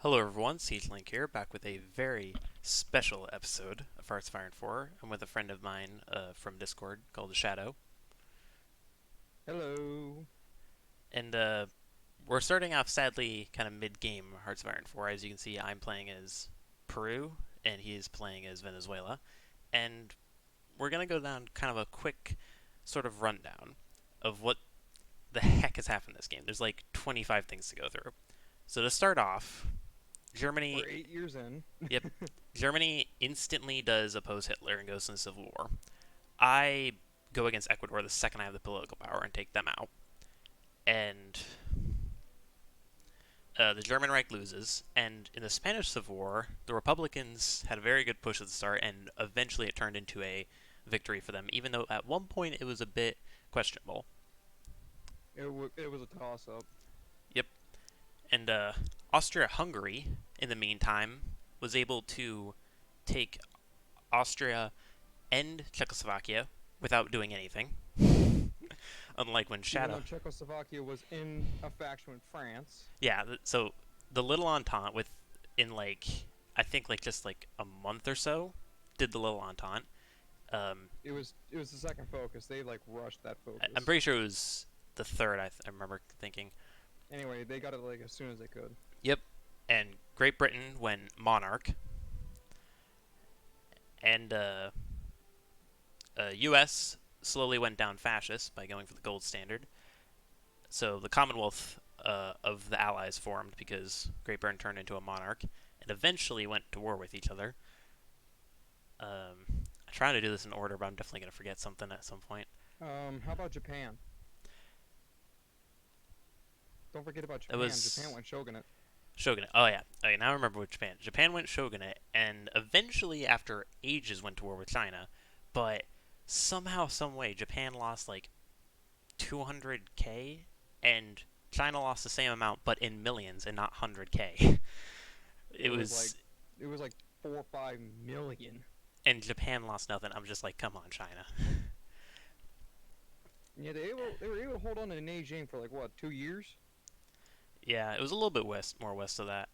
Hello everyone, SiegeLink here, back with a very special episode of Hearts of Iron 4. I'm with a friend of mine from Discord called Shadow. Hello. And we're starting off sadly kind of mid-game Hearts of Iron 4. As you can see, I'm playing as Peru, and he is playing as Venezuela. And we're going to go down kind of a quick sort of rundown of what the heck has happened in this game. There's like 25 things to go through. So to start off, Germany. We're 8 years in. Yep. Germany instantly does oppose Hitler and goes into the Civil War. I go against Ecuador the second I have the political power and take them out. And the German Reich loses. And in the Spanish Civil War, the Republicans had a very good push at the start, and eventually it turned into a victory for them, even though at one point it was a bit questionable. It was a toss up. Yep. And Austria-Hungary, in the meantime, was able to take Austria and Czechoslovakia without doing anything. Unlike when Even Shadow. though Czechoslovakia was in a faction with France, Yeah, so the Little Entente with in like I think like just like a month or so did the Little Entente. Um, it was the second focus. They like rushed that I'm focus. pretty sure it was the third. I remember thinking. Anyway, they got it like as soon as they could. Yep. And Great Britain went monarch, and U.S. slowly went down fascist by going for the gold standard. So the Commonwealth of the Allies formed because Great Britain turned into a monarch and eventually went to war with each other. I'm trying to do this in order, but I'm definitely going to forget something at some point. How about Japan? Don't forget about It Japan. Japan was went shogunate. Shogunate. Oh, yeah. Okay, now I remember with Japan. Japan went Shogunate, and eventually, after ages, went to war with China. But somehow, some way, Japan lost like 200K, and China lost the same amount, but in millions and not 100K. It It was like was, it was like 4 or 5 million. and Japan lost nothing. I'm just like, come on, China. Yeah, they were able to hold on to Nanjing for like what 2 years. Yeah, it was a little bit more west of that,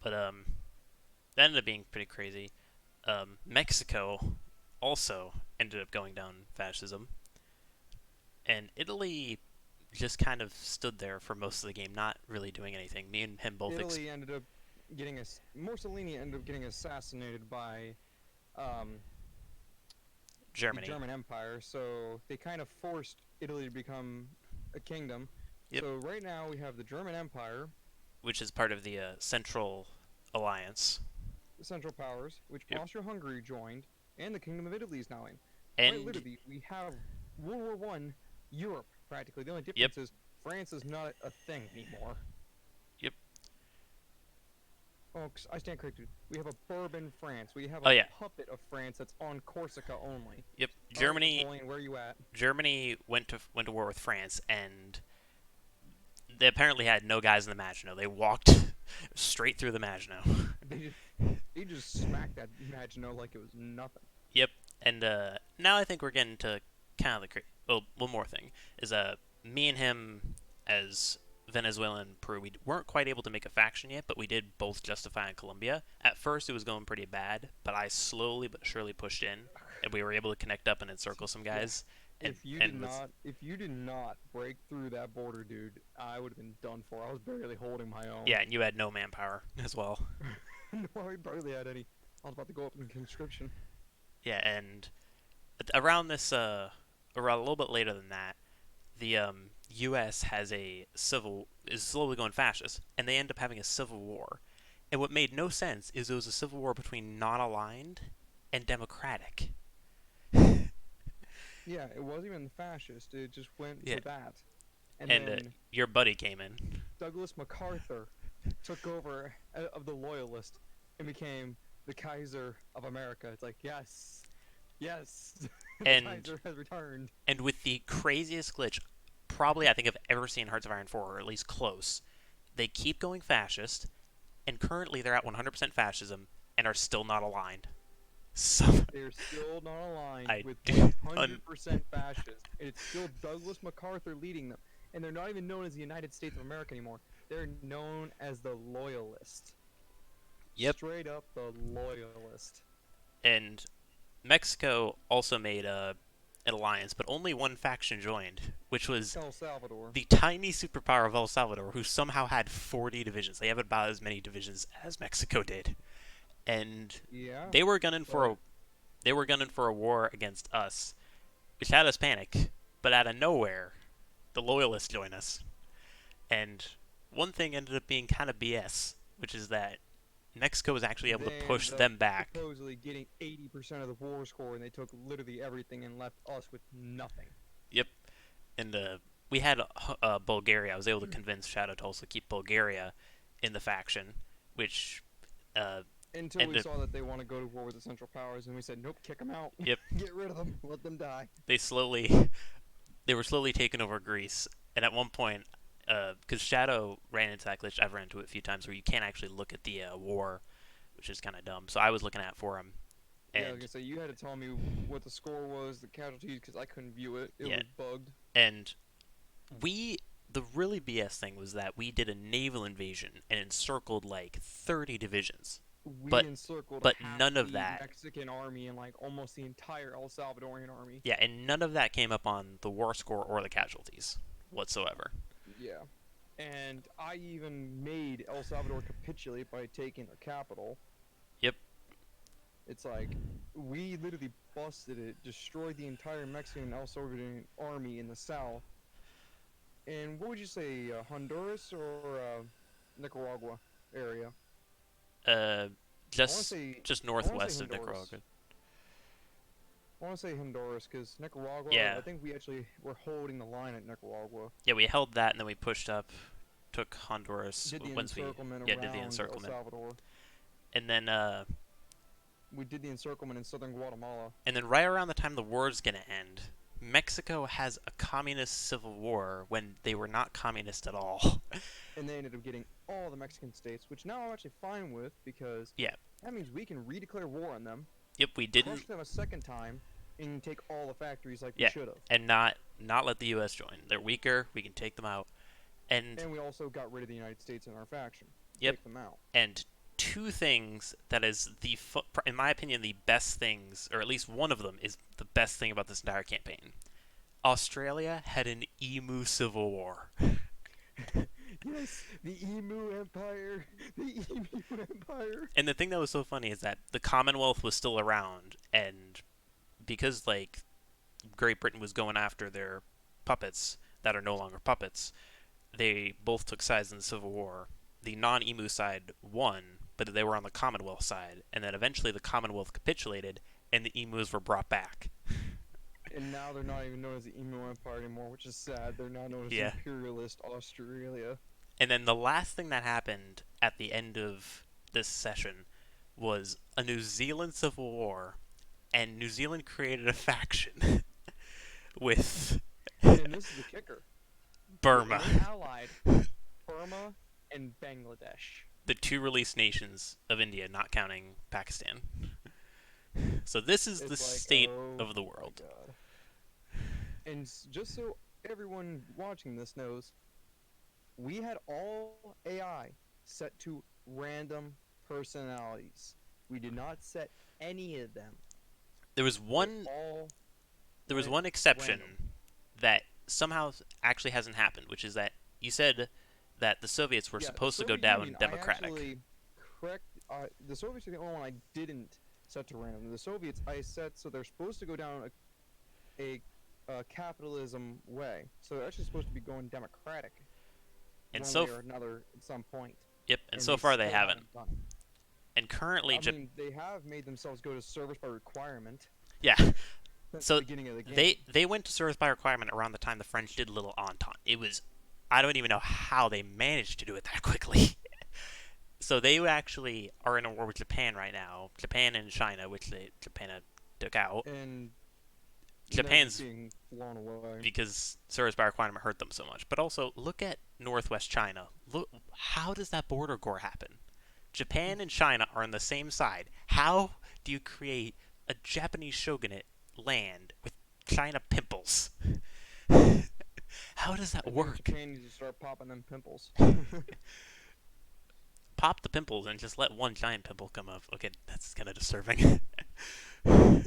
but that ended up being pretty crazy. Mexico also ended up going down fascism, and Italy just kind of stood there for most of the game, not really doing anything. Me and him both. Italy ended up Mussolini ended up getting assassinated by um, the Germany. German Empire, so they kind of forced Italy to become a kingdom. Yep, So right now we have the German Empire, which is part of the Central Alliance. the Central Powers, which Yep, Austria-Hungary joined, and the Kingdom of Italy is now in. Quite and literally, we have World War One Europe practically. The only yep, difference is France is not a thing anymore. yep. Oh, I stand corrected. We have a Bourbon France. We have Oh a yeah, puppet of France that's on Corsica only. yep. All right, Germany. Napoleon, where are you at? Germany went to war with France, and they apparently had no guys in the Maginot. They walked straight through the Maginot. They just they just smacked that Maginot like it was nothing. Yep. And now I think we're getting to kind of the well, one more thing is me and him as Venezuela and Peru, we weren't quite able to make a faction yet, but we did both justify in Colombia. At first, it was going pretty bad, but I slowly but surely pushed in, and we were able to connect up and encircle some Yeah. guys, and was If you did not break through that border, dude, I would have been done for. I was barely holding my own. yeah, and you had no manpower as well. No, I barely had any. I was about to go up in conscription. Yeah, and around this around a little bit later than that, the U.S. has a civil is slowly going fascist, and they end up having a civil war. And what made no sense is it was a civil war between non-aligned and democratic. Yeah, it wasn't even fascist. It just went Yeah, to that. And and then your buddy came in, Douglas MacArthur took over of the Loyalist and became the Kaiser of America. It's like, yes, yes, the and Kaiser has returned. with the craziest glitch, probably I think I've ever seen in Hearts of Iron 4, or at least close. They keep going fascist, and currently they're at 100% fascism and are still not aligned. So They're still not aligned I with un- 100% fascist, and it's still Douglas MacArthur leading them. And they're not even known as the United States of America anymore. They're known as the Loyalist. Yep. Straight up the Loyalist. And Mexico also made an alliance, but only one faction joined, which was El Salvador. the tiny superpower of El Salvador, who somehow had 40 divisions. They have about as many divisions as Mexico did, and Yeah. they were gunning for a war against us, which had us panic. But out of nowhere, the loyalists join us, and one thing ended up being kind of BS, which is that Mexico was actually able to They push ended up them back. supposedly getting 80% of the war score, and they took literally everything and left us with nothing. Yep, and we had Bulgaria. I was able to convince Shadow to also keep Bulgaria in the faction, which Until we ended. saw that they want to go to war with the Central Powers, and we said, nope, kick them out. Yep, Get rid of them. Let them die. they were slowly taking over Greece, and at one point, because Shadow ran into that glitch, I've ran into it a few times where you can't actually look at the war, which is kind of dumb. So I was looking at it for him, Yeah, and like I say, you had to tell me what the score was, the casualties, because I couldn't view it. It Yeah. was bugged. and the really BS thing was that we did a naval invasion and encircled like 30 divisions. We But- encircled but half none of the that- Mexican army and like almost the entire El Salvadorian army. Yeah, and none of that came up on the war score or the casualties whatsoever. Yeah. And I even made El Salvador capitulate by taking their capital. Yep. It's like, we literally busted it, destroyed the entire Mexican and El Salvadorian army in the south. And what would you say, Honduras or Nicaragua area? Just say- just I wanna say northwest of Honduras. Nicaragua. I want to say Honduras, because Nicaragua, Yeah. I think we actually were holding the line at Nicaragua. Yeah, we held that and then we pushed up, took Honduras Did the once we encirclement did around the El encirclement, Salvador. and then We did the encirclement in southern Guatemala. right around the time the war's gonna end, Mexico has a communist civil war when they were not communist at all. And they ended up getting all the Mexican states, which now I'm actually fine with, because Yeah. that means we can redeclare war on them, Yep, we crush didn't, them a second time, and take all the factories like Yeah. we should have. and not let the U.S. join. They're weaker. We can take them out, and And we also got rid of the United States in our faction. Yep. Take them out. and two things that is in my opinion, the best things, or at least one of them is the best thing about this entire campaign. Australia had an emu civil war. Yes, the Emu Empire! The Emu Empire! And the thing that was so funny is that the Commonwealth was still around, and because like Great Britain was going after their puppets that are no longer puppets, they both took sides in the Civil War. The non-emu side won, but they were on the Commonwealth side, and then eventually the Commonwealth capitulated, and the emus were brought back. And now they're not even known as the Emu Empire anymore, which is sad. They're now known as Yeah. Imperialist Australia. And then the last thing that happened at the end of this session was a New Zealand Civil War, and New Zealand created a faction with And this is the kicker. Burma, They allied Burma and Bangladesh. the two released nations of India, not counting Pakistan. So this is the It's like, state oh of the my world. God. And just so everyone watching this knows, we had all AI set to random personalities. We did not set any of them. There was They one all there was went one exception random. that somehow actually hasn't happened, which is that you said that the Soviets were Yeah, the supposed to go Soviet down Union, democratic. I actually correct. The Soviets are the only one I didn't set to random. The Soviets I set so they're supposed to go down a capitalism way. So they're actually supposed to be going democratic. And one so way or another at some point. Yep, and so far they still haven't. done it. And currently, I mean, they have made themselves go to service by requirement. yeah, Since So the beginning of the game. they went to service by requirement around the time the French did Little Entente. It was, I don't even know how they managed to do it that quickly. So they actually are in a war with Japan right now. Japan and China, which Japan took out and Japan's- being blown away. because service by requirement hurt them so much. But also, look at Northwest China. Look, how does that border war happen? Japan and China are on the same side. How do you create a Japanese shogunate land with China pimples? How does that I think work? Japan needs to start popping them pimples. Pop the pimples and just let one giant pimple come up. Okay, that's kind of disturbing. Alright,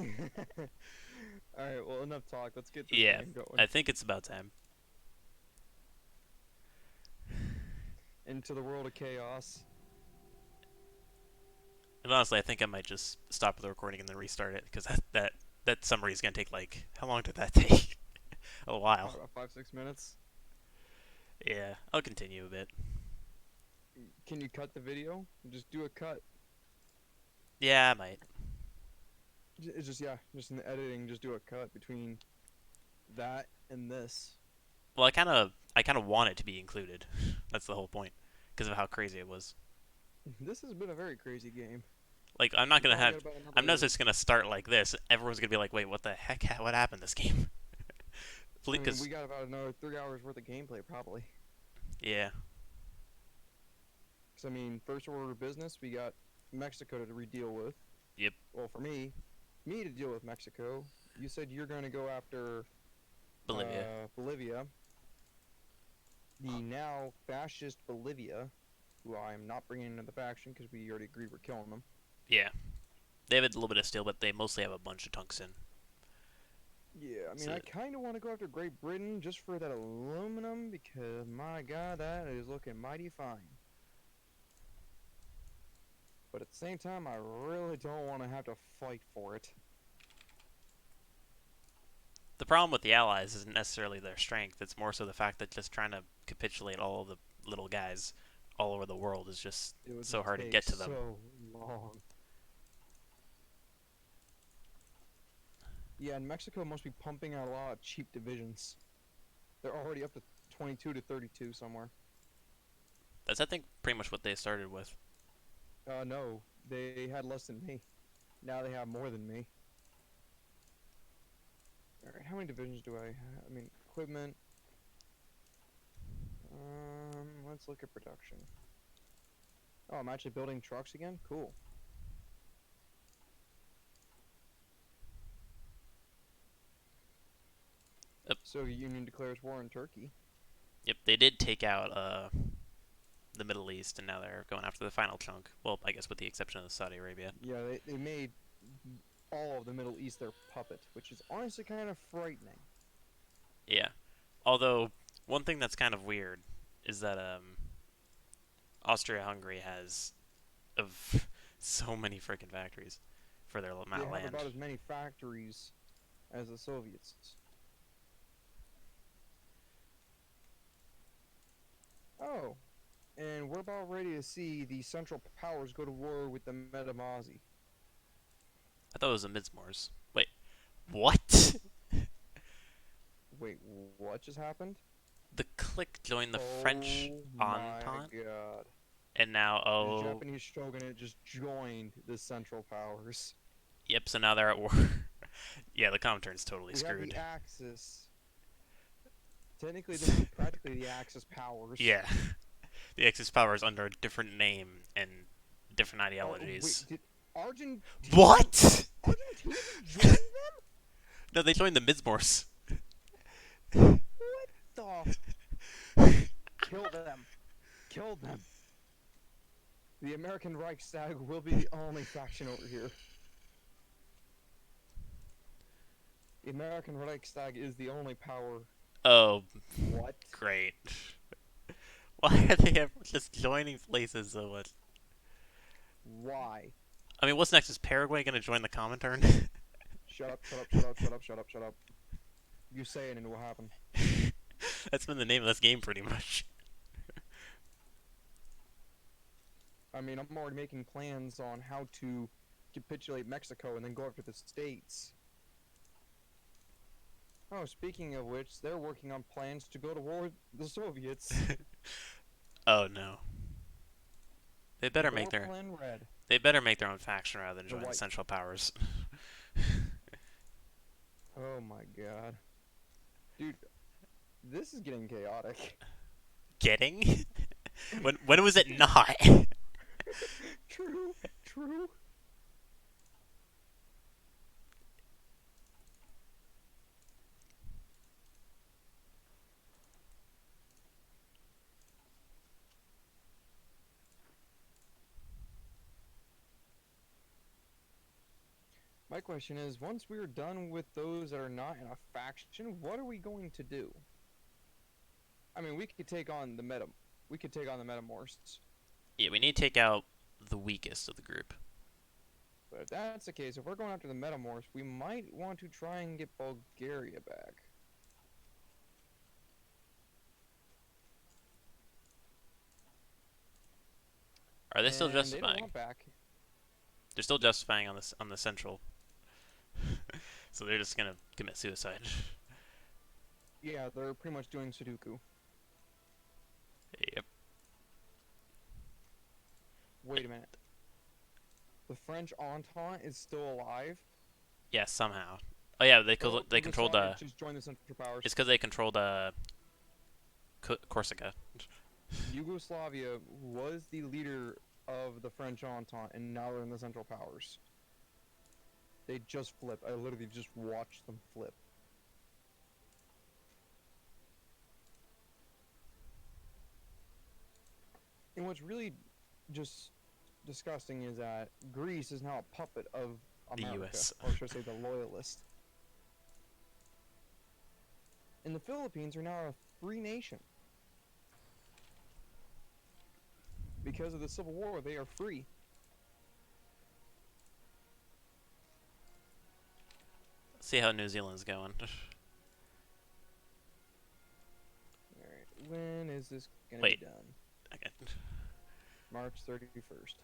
well, enough talk. Let's get this Yeah, game going. I think it's about time. Into the world of chaos. And honestly, I think I might just stop the recording and then restart it because that summary is gonna take like how long did that take? A while. Probably about 5, 6 minutes. Yeah, I'll continue a bit. Can you cut the video? Just do a cut. Yeah, I might. It's just, yeah, just in the editing, just do a cut between that and this. Well, I kind of want it to be included. That's the whole point because of how crazy it was. This has been a very crazy game. Like I'm not We gonna probably have. got about I'm not another. just gonna start like this. Everyone's gonna be like, "Wait, what the heck? What happened this game?" I mean, Because we got about another 3 hours worth of gameplay, probably. yeah, Because, I mean, first order of business, we got Mexico to deal with. Yep. Well, for me to deal with Mexico. You said you're going to go after Bolivia. Bolivia. The now fascist Bolivia, who I am not bringing into the faction because we already agreed we're killing them. Yeah, they have a little bit of steel, but they mostly have a bunch of tungsten. Yeah, I mean, So I kind of want to go after Great Britain just for that aluminum because, my God, that is looking mighty fine. But at the same time, I really don't want to have to fight for it. the problem with the Allies isn't necessarily their strength. It's more so the fact that just trying to capitulate all of the little guys all over the world is just It would so just hard to take get to them. so long. Yeah, and Mexico must be pumping out a lot of cheap divisions. They're already up to 22 to 32 somewhere. That's I think pretty much what they started with. No, they had less than me. Now they have more than me. Alright, how many divisions do I have? I mean, equipment. Let's look at production. Oh, I'm actually building trucks again? Cool. Yep. Soviet Union declares war on Turkey. Yep, they did take out the Middle East, and now they're going after the final chunk. Well, I guess with the exception of Saudi Arabia. Yeah, they made all of the Middle East their puppet, which is honestly kind of frightening. Yeah. Although one thing that's kind of weird is that Austria-Hungary has of so many freaking factories for their amount They of have land. about as many factories as the Soviets. Oh, and we're about ready to see the Central Powers go to war with the Metamazi. I thought it was the Midsmores. Wait, what? Wait, what just happened? The clique joined the French Oh my Entente, God. and now The oh, Japanese shogunate just joined the Central Powers. yep. So now they're at war. Yeah, the Comintern's totally We have screwed. the Axis. Technically, this is practically the Axis powers. Yeah, the Axis power is under a different name and different Oh, wait, ideologies. did Argentina... What? Argentina join them? No, they joined the Midsmores. What the... Kill them. Kill them. The American Reichstag will be the only faction over here. The American Reichstag is the only power. Oh, What? great. Why are they ever just joining places so much? Why? I mean, what's next? Is Paraguay going to join the Comintern? Shut up, shut up, shut up, shut up, shut up, shut up. You say it and it will happen. That's been the name of this game pretty much. I mean, I'm already making plans on how to capitulate Mexico and then go after the States. Oh, speaking of which, they're working on plans to go to war with the Soviets. Oh no. They better make War their Plan Red. they better make their own faction rather than The join the white. Central Powers. Oh my God. Dude, this is getting chaotic. Getting? When was it not? True, true. My question is, once we're done with those that are not in a faction, what are we going to do? I mean, we could take on the Metamorphs. Yeah, we need to take out the weakest of the group. But if that's the case, if we're going after the Metamorphs, we might want to try and get Bulgaria back. Are they still And they don't justifying? want back. They're still justifying on the central, so they're just gonna commit suicide. Yeah, they're pretty much doing Sudoku. Yep. Wait a minute. The French Entente is still alive? Yeah, somehow. Oh yeah, Oh, they controlled Yugoslavia just joined the Central It's Powers. because they controlled Corsica. Yugoslavia was the leader of the French Entente, and now they're in the Central Powers. They just flipped. I literally just watched them flip. And what's really just disgusting is that Greece is now a puppet of The America, U.S. or should I say the loyalist. And the Philippines are now a free nation. Because of the Civil War, they are free. See how New Zealand's going. Alright, when is this gonna be Wait. done? Okay. March 31st.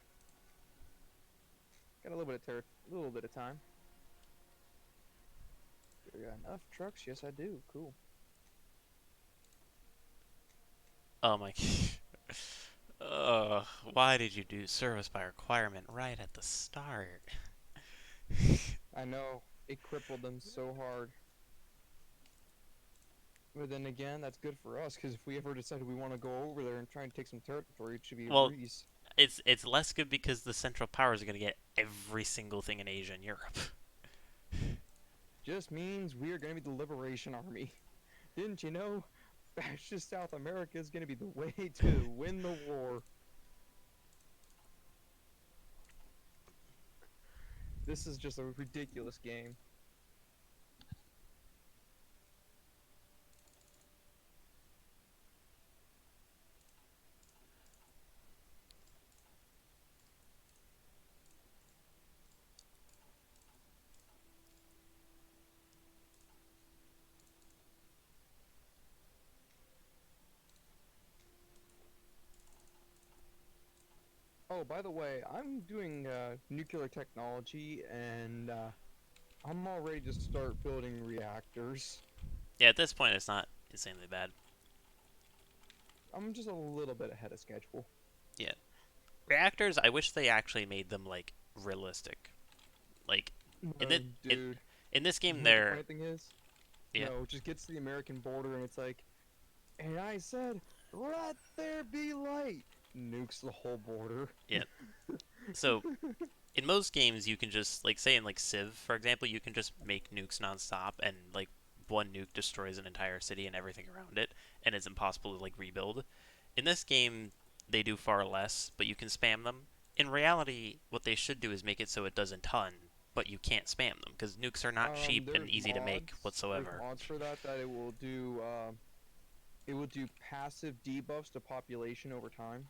Got a little bit of time. Do I got enough trucks? Yes, I do. Cool. Oh my. Why did you do service by requirement right at the start? I know it crippled them so hard. But then again, that's good for us because if we ever decide we want to go over there and try and take some territory, it should be a Well, breeze. it's less good because the Central Powers are gonna get every single thing in Asia and Europe. Just means we are going to be the Liberation Army. Didn't you know? Fascist South America is going to be the way to win the war. This is just a ridiculous game. Oh, by the way, I'm doing nuclear technology, and I'm all ready to start building reactors. Yeah, at this point, it's not insanely bad. I'm just a little bit ahead of schedule. Yeah, reactors. I wish they actually made them like realistic. Like in No, it, dude. in this You game, know what the they're funny thing is? yeah. No, it just gets to the American border, and it's like, and I said, let there be light. Nukes the whole border. Yeah. So in most games, you can just like say in like Civ, for example, you can just make nukes nonstop, and like one nuke destroys an entire city and everything around it, and it's impossible to like rebuild. In this game, they do far less, but you can spam them. In reality, what they should do is make it so it does a ton, but you can't spam them because nukes are not cheap and There's easy to make there's whatsoever. mods for that it will do passive debuffs to population over time.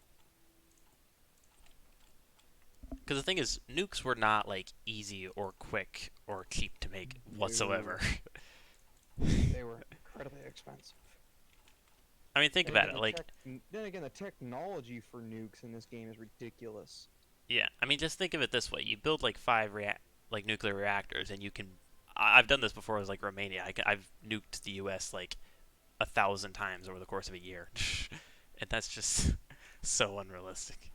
Because the thing is, nukes were not like easy or quick or cheap to make No, whatsoever. they were incredibly expensive. I mean, think Then about again, it. Like, the technology for nukes in this game is ridiculous. yeah, I mean, just think of it this way: you build like like nuclear reactors, and you can. I've done this before. As like Romania, I've nuked the U.S. like 1,000 times over the course of a year, and that's just so unrealistic.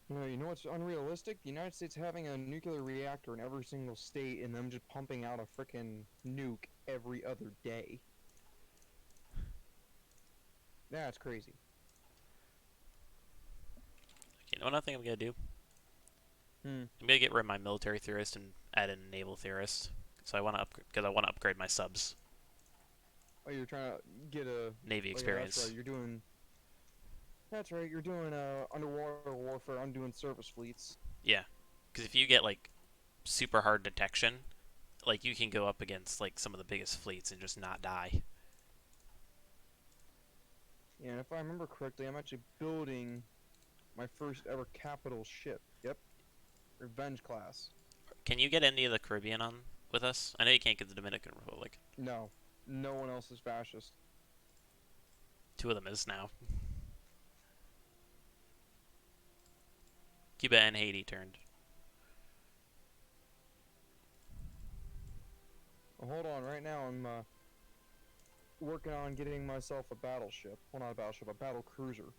No, you know what's unrealistic? The United States having a nuclear reactor in every single state and them just pumping out a frickin' nuke every other day. That's crazy. You know, another thing I'm gonna do. Hmm. I'm gonna get rid of my military theorist and add in a naval theorist. So I want to because I want to upgrade my subs, Oh, you're trying to get a. Navy Oh yeah, that's right. experience. You're doing. That's right. You're doing underwater warfare. I'm doing surface fleets. Yeah, Because if you get like super hard detection, like you can go up against like some of the biggest fleets and just not die. Yeah, and if I remember correctly, I'm actually building my first ever capital ship. Yep, Revenge class. Can you get any of the Caribbean on with us? I know you can't get the Dominican Republic. No, no one else is fascist. Two of them is now. Cuba and Haiti turned. Well, hold on, right now I'm working on getting myself a battleship. Well, not a battleship, a battle cruiser.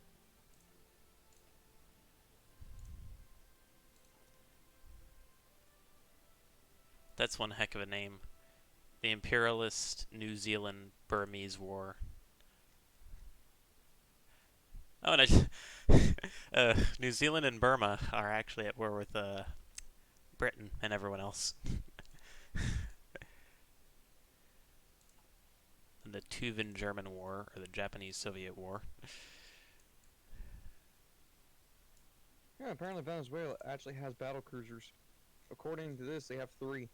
That's one heck of a name. The Imperialist New Zealand Burmese War. Oh, and New Zealand and Burma are actually at war with Britain and everyone else. The Tuvan German War, or the Japanese Soviet War. Yeah, apparently Venezuela actually has battle cruisers. According to this, they have three.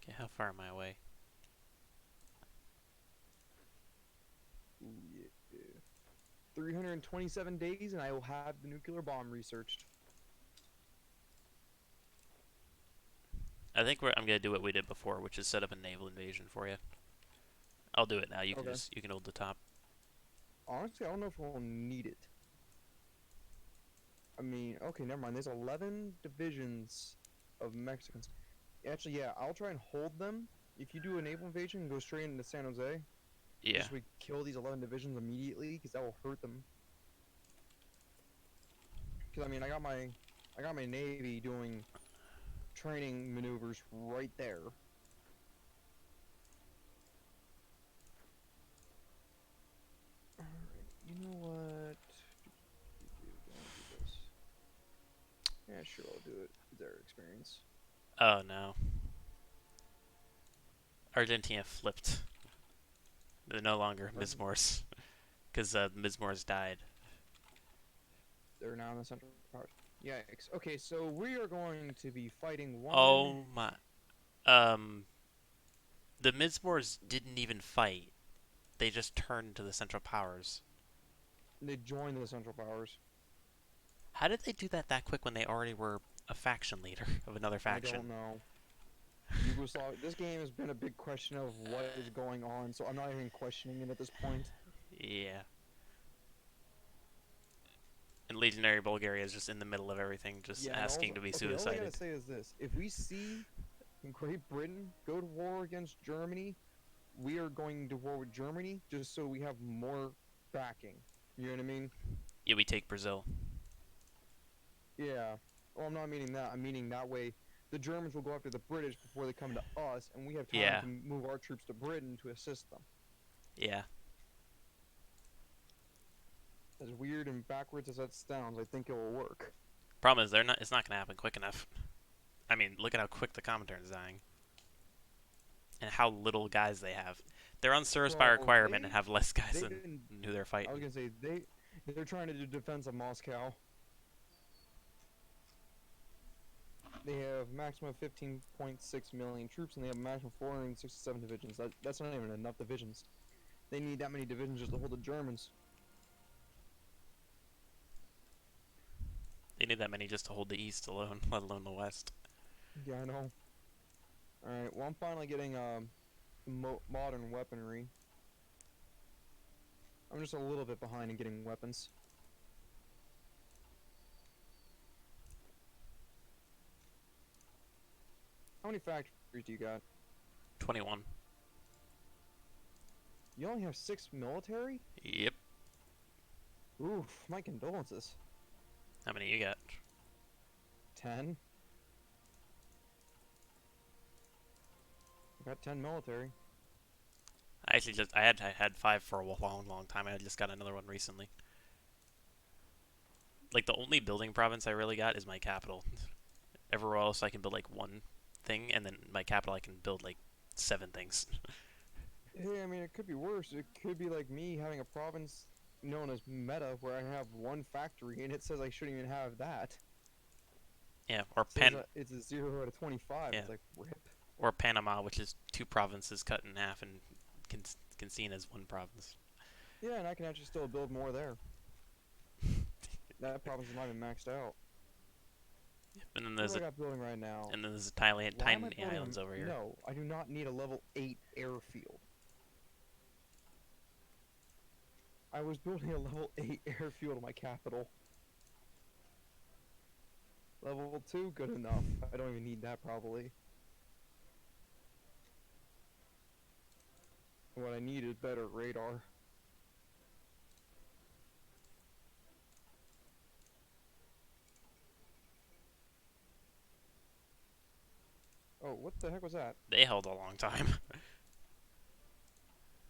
Okay, how far am I away? Ooh, yeah. 327 days, and I will have the nuclear bomb researched. I think I'm gonna do what we did before, which is set up a naval invasion for you. I'll do it now. You can Okay. just you can hold the top. Honestly, I don't know if we'll need it. I mean, okay, never mind. There's 11 divisions of Mexicans. Actually, yeah, I'll try and hold them. If you do a naval invasion and go straight into San Jose, Yeah. just we kill these 11 divisions immediately, because that will hurt them. Because I mean, I got my navy doing training maneuvers right there. Alright, you know what? Do this. Yeah, sure, I'll do it. Their experience. Oh no. Argentina flipped. They're no longer Argent- Mizmors because Mizmors died. They're now in the Central Powers. Yikes. Okay, so we are going to be fighting one. Oh my. Um, the Mizmors didn't even fight. They just turned to the Central Powers. They joined the Central Powers. How did they do that quick when they already were a faction leader of another I faction? don't know. Yugoslavia. This game has been a big question of what is going on, so I'm not even questioning it at this point. Yeah. And Legionary Bulgaria is just in the middle of everything, just Yeah, and asking also, to be okay, all I gotta suicided. say is this: if we see Great Britain go to war against Germany, we are going to war with Germany just so we have more backing. You know what I mean? Yeah, we take Brazil. Yeah. Well, I'm not meaning that. I'm meaning that way the Germans will go after the British before they come to us, and we have time Yeah. to move our troops to Britain to assist them. Yeah. As weird and backwards as that sounds, I think it will work. Problem is, they're not. It's not gonna happen quick enough. I mean, look at how quick the Comintern's dying, and how little guys they have. They're on service by Well, requirement and have less guys they've than been. who they're I was fighting. gonna say they're trying to do defense of Moscow. They have maximum 15.6 million troops, and they have maximum 467 divisions. That's not even enough divisions. They need that many divisions just to hold the Germans. They need that many just to hold the East alone, let alone the West. Yeah, I know. All right. Well, I'm finally getting modern weaponry. I'm just a little bit behind in getting weapons. How many factories do you got? 21. You only have 6 military? Yep. Oof, my condolences. How many you got? 10? I got 10 military. I actually just I had 5 for a long time. I just got another one recently. Like the only building province I really got is my capital. Everywhere else I can build like one thing, and then my capital I can build like 7 things. Hey, I mean, it could be worse. It could be like me having a province known as Meta, where I have one factory, and it says I shouldn't even have that. Yeah, or It says it's a 0 out of 25. yeah, It's like, rip. or Panama, which is two provinces cut in half and can can seen as one province. Yeah, and I can actually still build more there. That province is not even maxed out. And then What there's do I got building right now? Thailand, Why am I tiny building islands over a... here. No, I do not need a level 8 airfield. I was building a level 8 airfield in my capital. Level 2, good enough. I don't even need that probably. What I need is better radar. Oh, what the heck was that? They held a long time.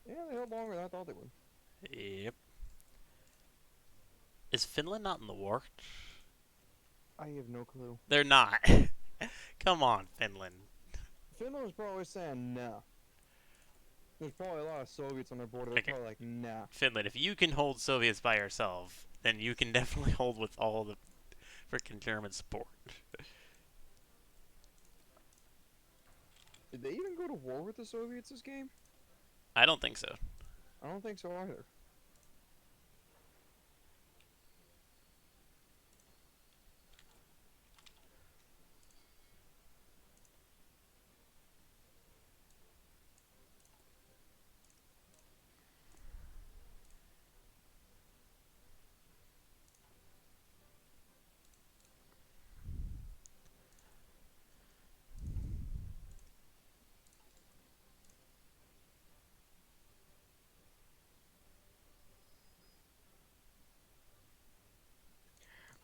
Yeah, they held longer than I thought they would. Yep. Is Finland not in the war? I have no clue. They're not. Come on, Finland. Finland was probably saying nah. There's probably a lot of Soviets on their border. They're Okay, probably like, nah. Finland, if you can hold Soviets by yourself, then you can definitely hold with all the freaking German support. Did they even go to war with the Soviets this game? I don't think so. I don't think so either.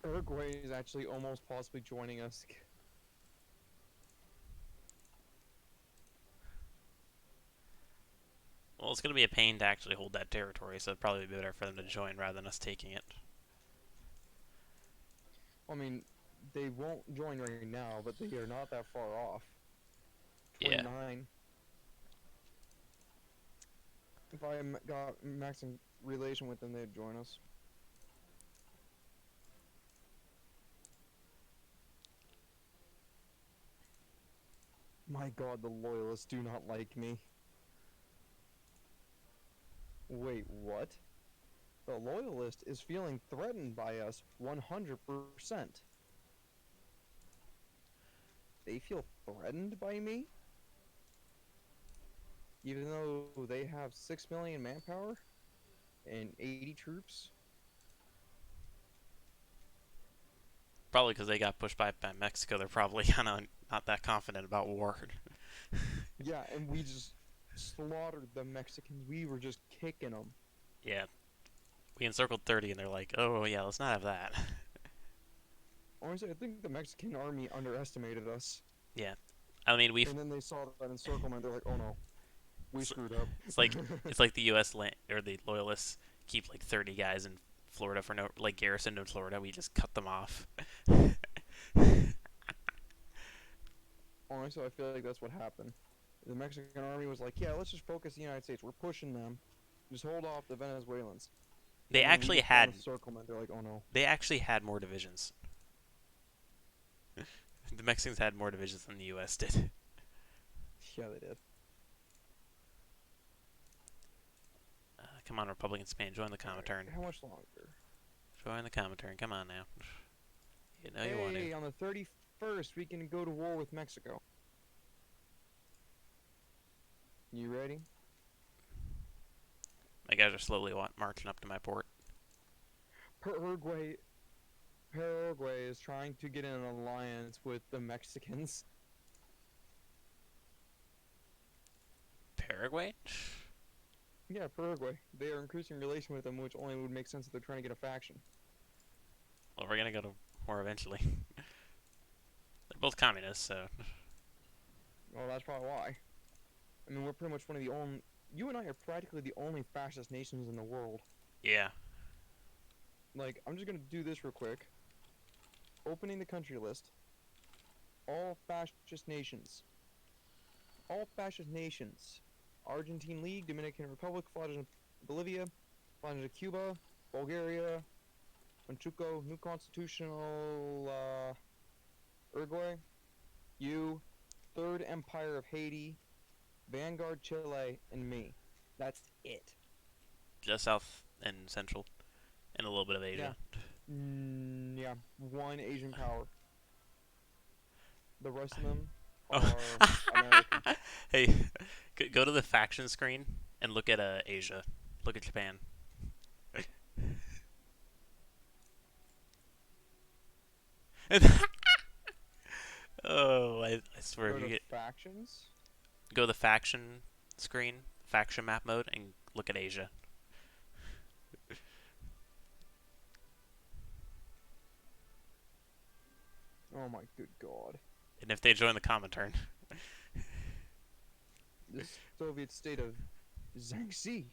Uruguay is actually almost possibly joining us. Well, it's going to be a pain to actually hold that territory, so it'd probably be better for them to join rather than us taking it. I mean, they won't join right now, but they are not that far off. Yeah. 29. If I got maxing relation with them, they'd join us. My god, the loyalists do not like me. Wait, what? The loyalist is feeling threatened by us 100%. They feel threatened by me? Even though they have 6 million manpower and 80 troops? Probably because they got pushed by Mexico, they're probably kind of not that confident about war. Yeah, and we just slaughtered the Mexicans. We were just kicking them. Yeah. We encircled 30 and they're like, oh, yeah, let's not have that. Honestly, I think the Mexican army underestimated us. Yeah. I mean, And then they saw that encirclement, they're like, oh no, we screwed up. it's like it's like the U.S. Or the loyalists keep like 30 guys in Florida for no like garrison in Florida. We just cut them off. Honestly, I feel like that's what happened. The Mexican army was like, yeah, let's just focus the United States. We're pushing them. Just hold off the Venezuelans. They And then we actually just got had encirclement. They're like, oh no. more divisions. The Mexicans had more divisions than the U.S. did. Yeah, they did. Come on, Republican Spain, join the Comintern. How much longer? Join the Comintern. Come on now. You know you want Hey, to. on the 31st, we can go to war with Mexico. You ready? My guys are slowly marching up to my port. Paraguay, Paraguay is trying to get in an alliance with the Mexicans. Paraguay? Yeah, Paraguay. They are increasing relation with them, which only would make sense if they're trying to get a faction. Well, we're gonna go to war eventually. They're both communists, so. Well, that's probably why. I mean, we're pretty much one of the only... You and I are practically the only fascist nations in the world. Yeah. Like, I'm just gonna do this real quick. Opening the country list. All fascist nations. All fascist nations Argentine League, Dominican Republic, flags of Bolivia, flags of Cuba, Bulgaria, Manchukuo, New Constitutional Uruguay, you, Third Empire of Haiti, Vanguard Chile, and me. That's it. Just South and Central, and a little bit of Yeah. Asia. Yeah. One Asian power. The rest of them Oh. are American. Hey, go to the faction screen and look at Asia. Look at Japan. Oh, I swear Go if you to get factions. go to the faction screen, faction map mode, and look at Asia. Oh my good god. And if they join the common turn, The Soviet state of Zhangxi.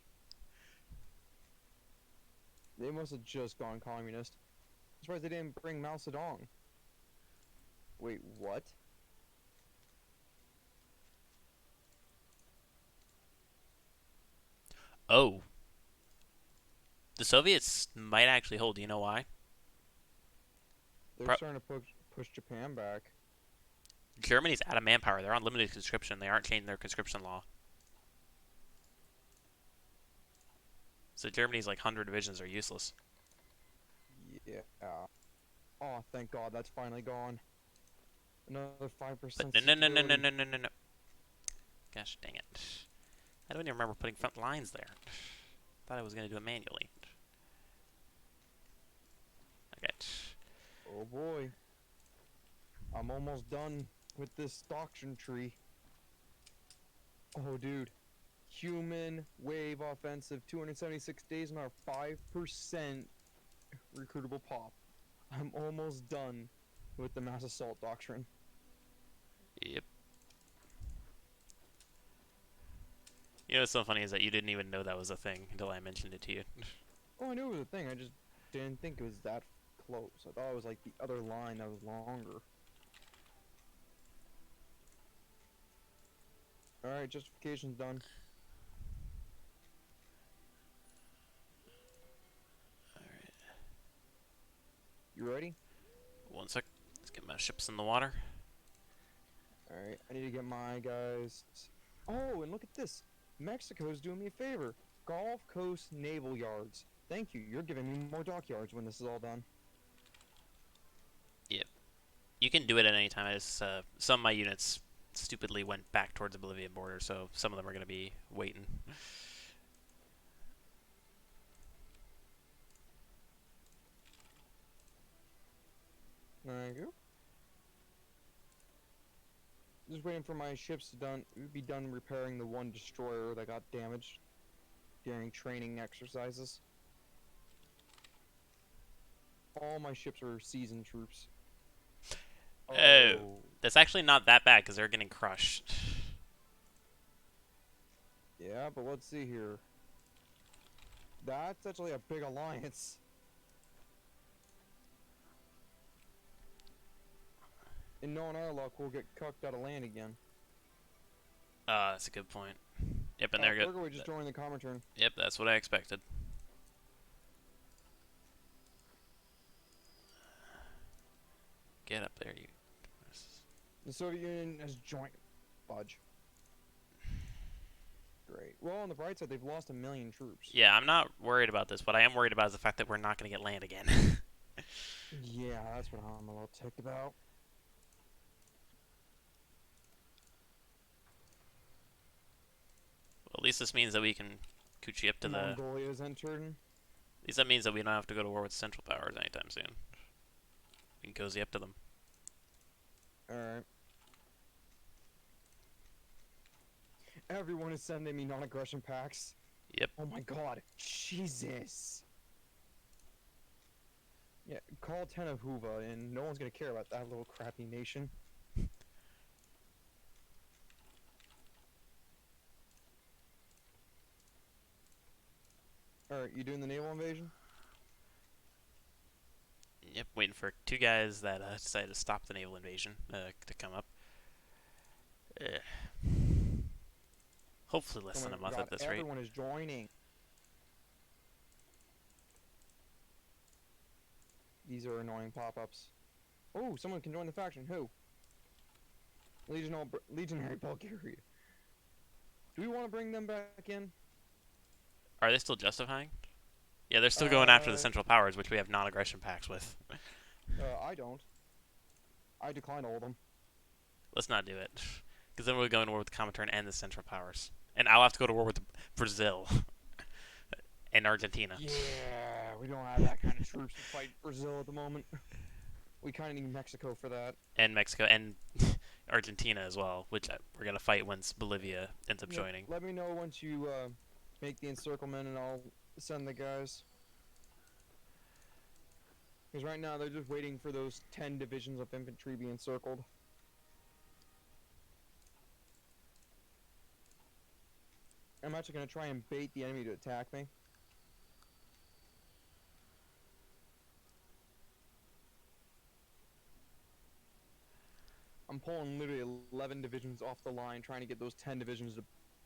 They must have just gone communist. I'm surprised they didn't bring Mao Zedong. Wait, what? oh, the Soviets might actually hold. Do you know why? They're Pro- starting to push Japan back. Germany's out of manpower. They're on limited conscription. They aren't changing their conscription law. So Germany's like 100 divisions are useless. Yeah. Oh, thank God, that's finally gone. Another 5% But no, no, no, no, no, security. no, no, no, no. Gosh dang it. I don't even remember putting front lines there. Thought I was going to do it manually. Okay. Oh boy. I'm almost done with this doctrine tree. Oh, dude. Human wave offensive, 276 days and our 5% recruitable pop. I'm almost done with the mass assault doctrine. Yep. You know what's so funny is that you didn't even know that was a thing until I mentioned it to you. Oh, I knew it was a thing. I just didn't think it was that close. I thought it was like the other line that was longer. Alright, justification's done. Alright. You ready? One sec. Let's get my ships in the water. Alright, I need to get my guys. Oh, and look at this. Mexico's doing me a favor. Gulf Coast Naval Yards. Thank you. You're giving me more dockyards when this is all done. Yep. You can do it at any time. I just, some of my units stupidly went back towards the Bolivian border, so some of them are going to be waiting. Thank you. Just waiting for my ships to be done repairing the one destroyer that got damaged during training exercises. All my ships are seasoned troops. Oh. That's actually not that bad because they're getting crushed. Yeah, but let's see here. That's actually a big alliance. And knowing our luck, we'll get cucked out of land again. That's a good point. Yep, and they're good. Uruguay just joined the common turn. Yep, that's what I expected. Get up there, you. The Soviet Union has joined. Fudge. Great. Well, on the bright side, they've lost 1 million troops. Yeah, I'm not worried about this. What I am worried about is the fact that we're not going to get land again. Yeah, that's what I'm a little ticked about. Well, at least this means that we can coochie up to the. At Mongolia's entered. least that means that we don't have to go to war with Central Powers anytime soon. We can cozy up to them. Alright. Everyone is sending me non-aggression packs. Yep. Oh my god. Jesus. Yeah, call Tenahuva and no one's gonna care about that little crappy nation. Alright, you doing the naval invasion? Yep, waiting for two guys that decided to stop the naval invasion to come up. hopefully less Oh than my a month god, at this rate. everyone is joining. These are annoying pop-ups. Oh, someone can join the faction. Who? Legionary Bulgaria. Do we want to bring them back in? Are they still justifying? Yeah, they're still going after the Uh, Central Powers, which we have non-aggression pacts with. I don't. I decline all of them. Let's not do it, because then we're going to war with the Comintern and the Central Powers, and I'll have to go to war with Brazil and Argentina Yeah, we don't have that kind of troops to fight Brazil at the moment. We kind of need Mexico for that. and Mexico and Argentina as well, which we're gonna fight once Bolivia ends up Yep. joining. Let me know once you make the encirclement, and I'll send the guys. Because right now they're just waiting for those 10 divisions of infantry be encircled. I'm actually going to try and bait the enemy to attack me. I'm pulling literally 11 divisions off the line, trying to get those 10 divisions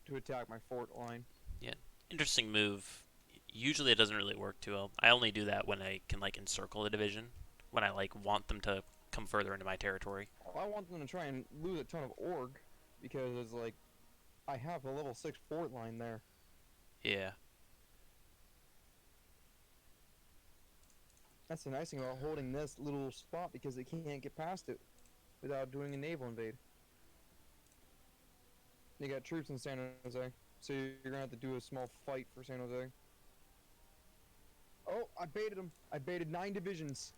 to attack my fort line. Yeah, interesting move. Usually it doesn't really work too well. I only do that when I can like encircle a division, when I like want them to come further into my territory. I want them to try and lose a ton of org, because it's like, I have a level 6 fort line there. Yeah. That's the nice thing about holding this little spot, because they can't get past it without doing a naval invade. They got troops in San Jose, so you're gonna have to do a small fight for San Jose. Oh, I baited them. I baited 9 divisions.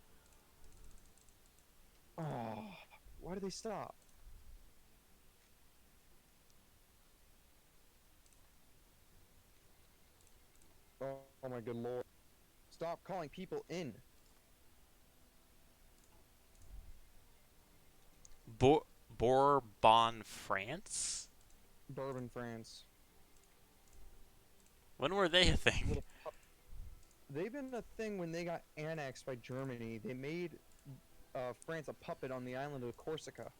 Oh, why did they stop? Oh my good lord. Stop calling people in. Bourbon, France? Bourbon, France. When were they a thing? They've been a thing when they got annexed by Germany. They made France a puppet on the island of Corsica.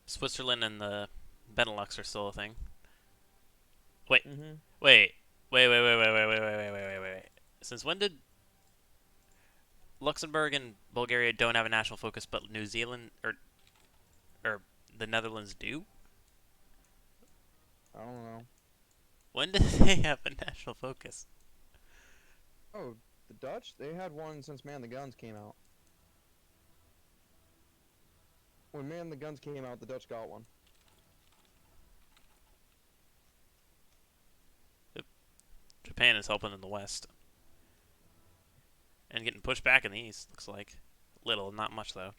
Switzerland and the Benelux are still a thing. Wait, Mm-hmm. wait. Since when did Luxembourg and Bulgaria don't have a national focus, but New Zealand or the Netherlands do? I don't know. When did they have a national focus? Oh, the Dutch? They had one since Man the Guns came out. When Man the Guns came out, the Dutch got one. Japan is helping in the west and getting pushed back in the east. Looks like little, not much though.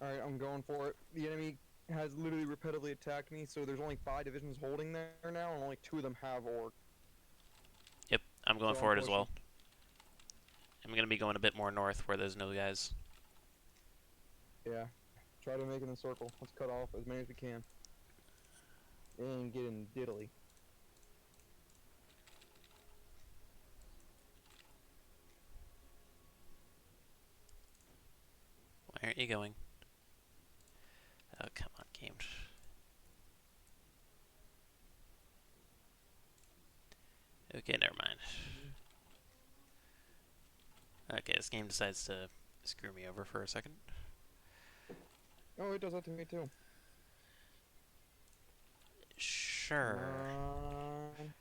Alright, I'm going for it. The enemy has literally repetitively attacked me, so there's only 5 divisions holding there now, and only 2 of them have orc. Yep, I'm going So for I'm it as well. I'm gonna be going a bit more north where there's no guys. Yeah. Try to make it in a circle. Let's cut off as many as we can. And get in diddly. Why aren't you going? Oh, come on, game. Okay, never mind. Okay, this game decides to screw me over for a second. Oh, it does that to me too. Sure. Come on.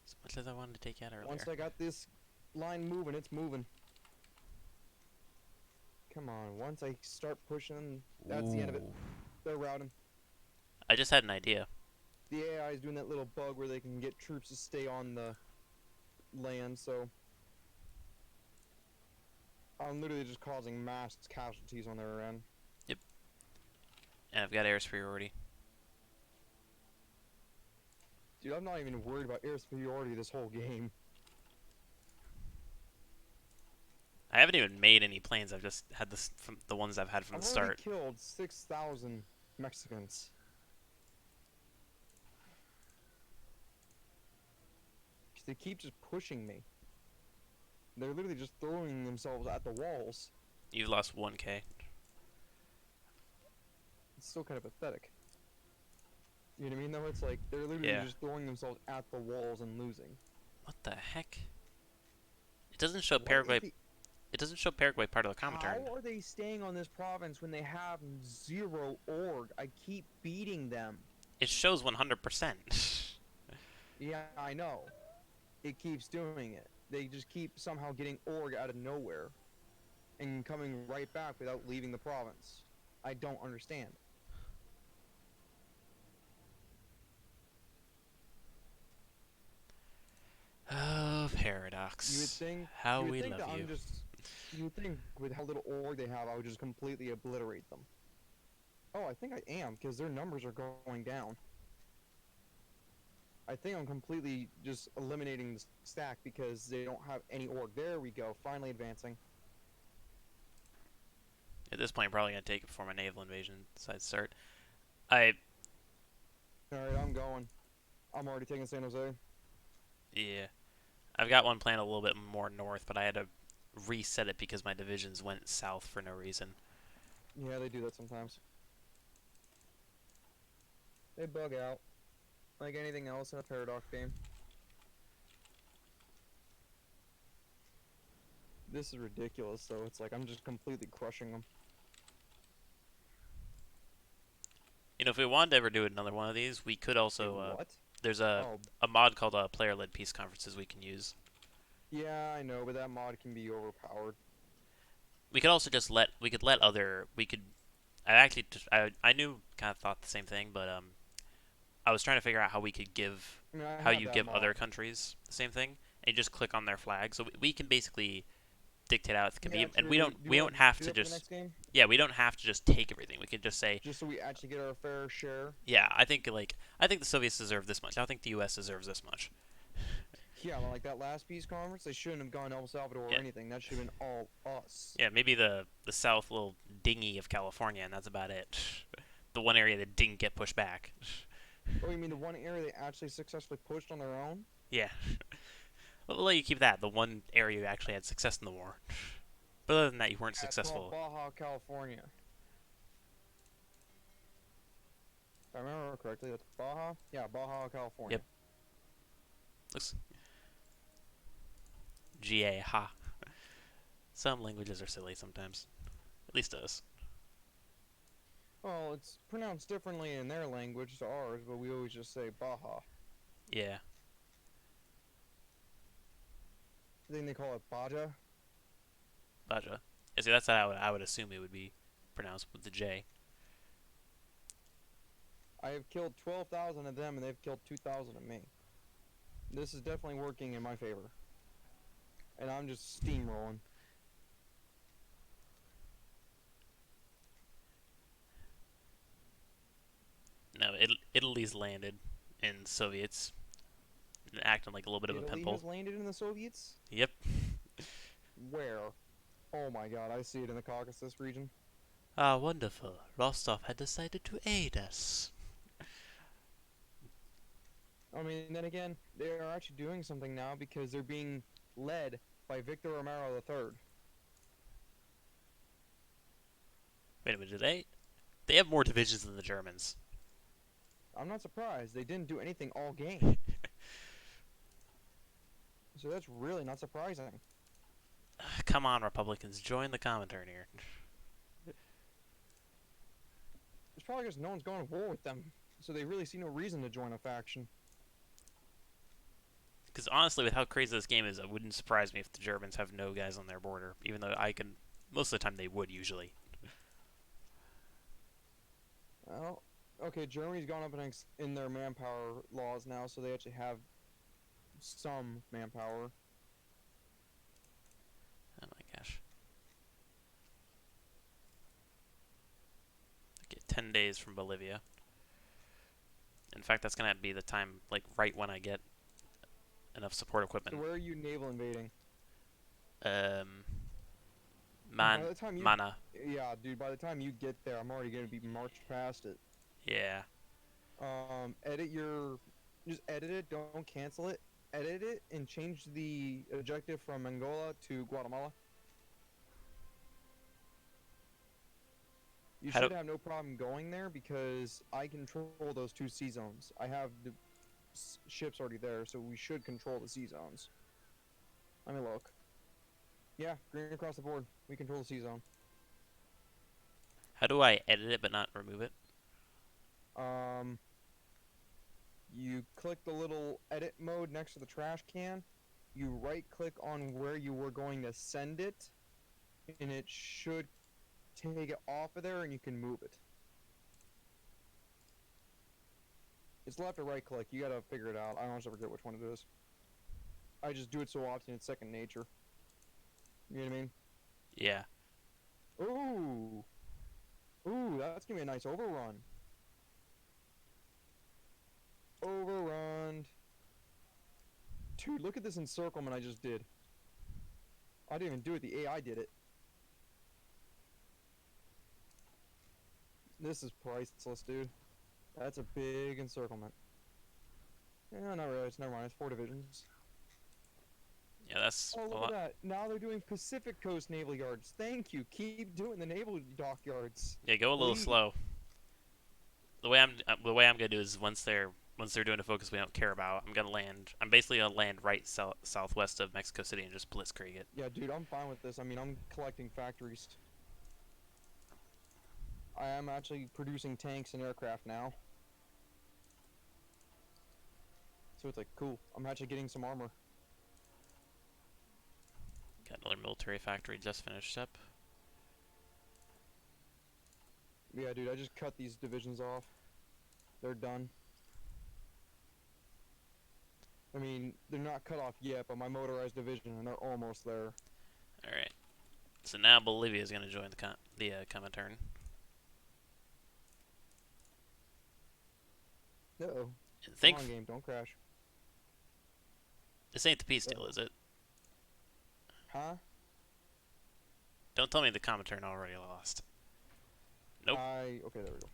As much as I wanted to take you out earlier. Once I got this line moving, it's moving. Come on, once I start pushing, that's the end of it. Ooh. They're routing. I just had an idea. The AI is doing that little bug where they can get troops to stay on the land, so I'm literally just causing mass casualties on their end. Yep. And I've got air superiority. Dude, I'm not even worried about air superiority this whole game. I haven't even made any planes. I've just had this from the ones I've had from I've the already start. killed 6,000 Mexicans. They keep just pushing me. They're literally just throwing themselves at the walls. You've lost 1K. It's still kind of pathetic. You know what I mean? Though it's like they're literally Yeah. just throwing themselves at the walls and losing. What the heck? It doesn't show What is Paraguay. the? It doesn't show Paraguay part of the How Comintern. are they staying on this province when they have zero org? I keep beating them. It shows 100%. Yeah, I know. It keeps doing it. They just keep somehow getting org out of nowhere and coming right back without leaving the province. I don't understand. Oh, You would Paradox. think How you would we think love that you. I'm just you would think with how little org they have, I would just completely obliterate them. Oh, I think I am because their numbers are going down. I think I'm completely just eliminating the stack because they don't have any org. There we go, finally advancing. At this point, I'm probably gonna take it before my naval invasion decides to start. I Alright, I'm going. I'm already taking San Jose. Yeah, I've got one planned a little bit more north, but I had to reset it because my divisions went south for no reason. Yeah, they do that sometimes. They bug out. Like anything else in a Paradox game. This is ridiculous, though. It's like I'm just completely crushing them. You know, if we wanted to ever do another one of these, we could Wait, also. what? There's Oh, a mod called player-led peace conferences we can use. yeah, I know, but that mod can be overpowered. We could also just let we could let other we could. I actually I knew kind of thought the same thing, but I was trying to figure out how we could give I mean, I how have you that give other mod. countries the same thing, and you just click on their flag. So we can basically dictate out the Yeah, command, and actually, do you we want don't to have do to that for the just next game? yeah we don't have to just take everything. We could just say Just so we actually get our fair share? yeah I think the Soviets deserve this much. I think the U.S. deserves this much. Yeah, like that last peace conference, they shouldn't have gone El Salvador or Yeah, anything. That should have been all us. yeah, maybe the South little dingy of California, and that's about it. The one area that didn't get pushed back. Oh, you mean the one area they actually successfully pushed on their own? Yeah, we'll let you keep that. The one area you actually had success in the war. But other than that, you weren't Yeah, it's called successful. Baja California. If I remember correctly, that's Baja? Yeah, Baja California. Yep. Looks GA ha. Some languages are silly sometimes. At least us. Well, it's pronounced differently in their language to ours, but we always just say Baja. Yeah. I think they call it Baja. Baja. Yeah, see, that's how I would assume it would be pronounced with the J. I have killed 12,000 of them, and they've killed 2,000 of me. This is definitely working in my favor. And I'm just steamrolling. No, Italy's landed in Soviets, acting like a little bit of a Italy pimple. has landed in the Soviets? Yep. Where? Oh my god, I see it in the Caucasus region. Ah, wonderful. Rostov had decided to aid us. I mean, then again, they are actually doing something now because they're being led by Victor Romero III. Wait a minute, do they? They have more divisions than the Germans. I'm not surprised. They didn't do anything all game. So that's really not surprising. Come on, Republicans, join the Comintern here. It's probably because no one's going to war with them. So they really see no reason to join a faction. Because honestly, with how crazy this game is, it wouldn't surprise me if the Germans have no guys on their border. Even though I can, most of the time they would usually. Well, okay, Germany's gone up in their manpower laws now, so they actually have some manpower. Oh my gosh. I get 10 days from Bolivia. In fact, that's gonna be the time, like right when I get enough support So equipment. where are you naval invading? Um, By the time you, mana. yeah, dude, by the time you get there, I'm already gonna be marched past it. Yeah. Edit your, just edit it. Don't cancel it. edit it and change the objective from Angola to Guatemala? You How do should have no problem going there because I control those two sea zones. I have the ships already there, so we should control the sea zones. Let me look. Yeah, green across the board. We control the sea zone. how do I edit it but not remove it? Um, you click the little edit mode next to the trash can. You right click on where you were going to send it, and it should take it off of there and you can move it. It's left or right click. You gotta figure it out. I honestly forget which one it is. I just do it so often it's second nature. You know what I mean? Yeah. Ooh. Ooh, that's gonna be a nice overrun. Overrun. Dude, look at this encirclement I just did. I didn't even do it, the AI did it. This is priceless, dude. That's a big encirclement. Yeah, not really. It's never mind. It's 4 divisions. Yeah, that's Oh, a look lot. at that. Now they're doing Pacific Coast Naval Yards. Thank you. Keep doing the naval dockyards. Yeah, go a little Please. slow. The way I'm gonna do is once they're doing a focus we don't care about, I'm gonna land. I'm basically gonna land right southwest of Mexico City and just blitzkrieg it. Yeah, dude, I'm fine with this. I mean, I'm collecting factories. I am actually producing tanks and aircraft now. So it's like, cool. I'm actually getting some armor. Got another military factory just finished up. Yeah, dude, I just cut these divisions off. They're done. I mean, they're not cut off yet, but my motorized division, and they're almost there. All right. So now Bolivia's gonna join the Comintern. Uh-oh. Think Come on, game, don't crash. this ain't the peace deal, is it? Huh? Don't tell me the Comintern already lost. Nope. Okay, there we go.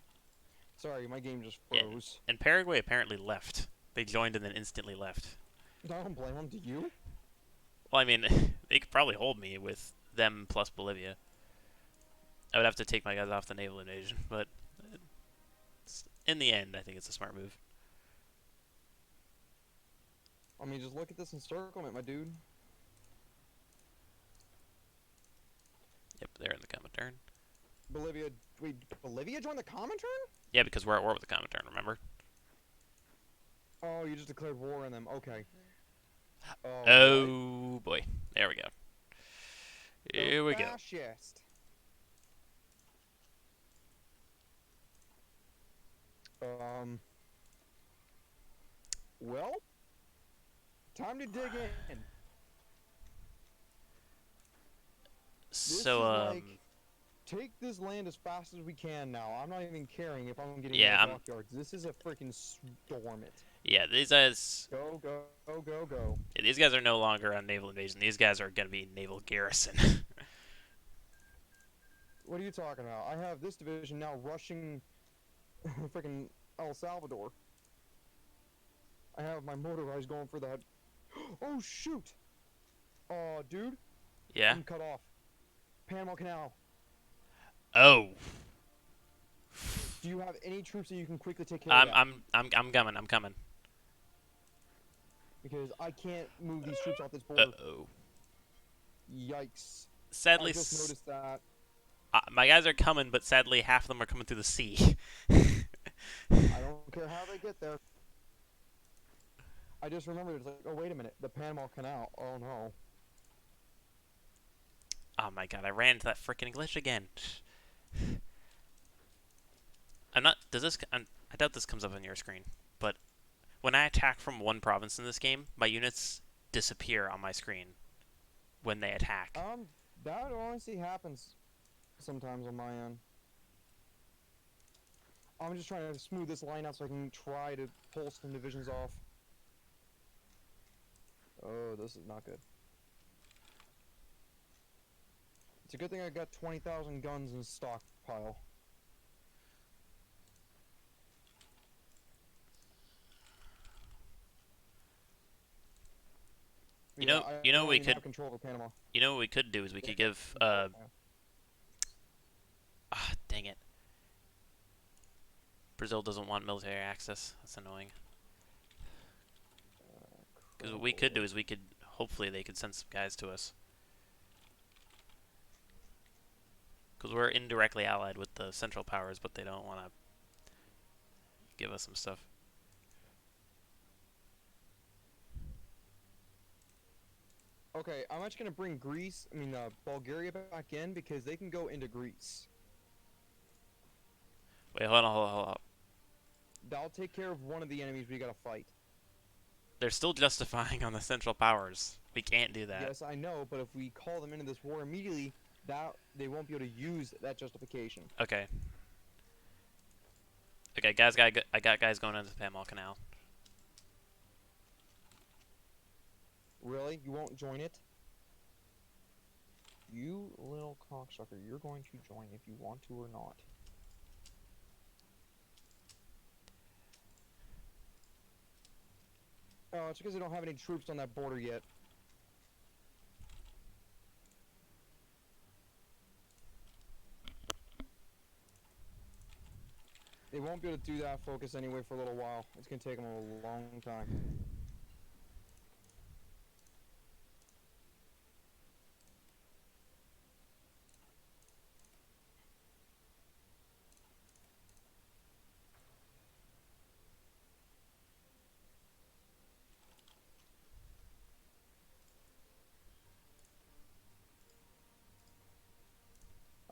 Sorry, my game just Yeah. froze. And Paraguay apparently left. They joined and then instantly left. I don't blame them, do you? Well, I mean, they could probably hold me with them plus Bolivia. I would have to take my guys off the naval invasion, but in the end, I think it's a smart move. I mean, just look at this encirclement, my dude. Yep, they're in the Comintern. Bolivia, wait, Bolivia joined the Comintern? Yeah, because we're at war with the Comintern, remember? Oh, you just declared war on them, okay. Oh, Oh boy. There we go. right. Here we go. Fascist. Well, time to dig in. This So, is like, take this land as fast as we can now. I'm not even caring if I'm getting Yeah, more dockyards. This is a freaking storm it. yeah, these guys, Go, go, go, go, go. yeah, these guys are no longer on naval invasion. These guys are gonna be naval garrison. What are you talking about? I have this division now rushing freaking El Salvador. I have my motorized going for that. Oh, shoot! Oh, dude. Yeah. I'm cut off. Panama Canal. Oh. Do you have any troops that you can quickly take care of that? I'm coming. I'm coming. Because I can't move these troops off this Uh border. oh. Yikes. Sadly, I just noticed that. my guys are coming, but sadly, half of them are coming through the sea. I don't care how they get there. I just remembered, it's like, oh, wait a minute. The Panama Canal. Oh, no. Oh my god, I ran into that freaking glitch again. I'm not. Does this? I doubt this comes up on your screen, but when I attack from one province in this game, my units disappear on my screen when they attack. That honestly happens sometimes on my end. I'm just trying to smooth this line out so I can try to pull some divisions off. Oh, this is not good. It's a good thing I got 20,000 guns in stockpile. Yeah, I you know what we currently could, not control over Panama. what we could do is we Yeah, could give, control. dang it, Brazil doesn't want military access. That's annoying. Because what we could do Critical. is we could, hopefully they could send some guys to us. Because we're indirectly allied with the Central Powers, but they don't want to give us some stuff. Okay, I'm actually gonna bring Greece. I mean, Bulgaria back in because they can go into Greece. Wait, hold on, hold on. That'll take care of one of the enemies we gotta fight. They're still justifying on the Central Powers. We can't do that. Yes, I know, but if we call them into this war immediately, that they won't be able to use that justification. Okay. Okay, guys, I got guys going into the Panama Canal. Really? You won't join it? You little cocksucker, you're going to join if you want to or not. Oh, it's because they don't have any troops on that border yet. They won't be able to do that focus anyway for a little while. It's gonna take them a long time.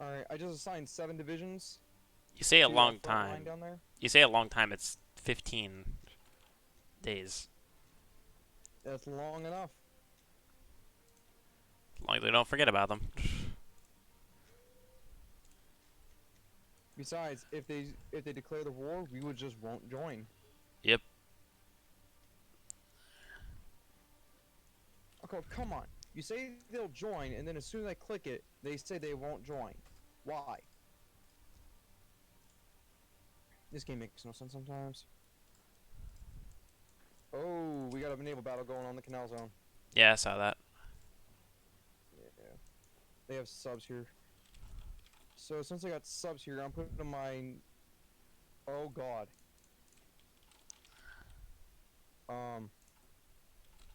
Alright, I just assigned 7 divisions You say a to that long front line time. down there. You say a long time. It's 15 days. That's long enough. As long as they don't forget about them. Besides, if they declare the war, we would just won't join. Yep. Okay, come on. You say they'll join, and then as soon as I click it, they say they won't join. Why? This game makes no sense sometimes. Oh, we got a naval battle going on in the canal zone. Yeah, I saw that. Yeah. They have subs here. So since I got subs here, I'm putting my... Oh god.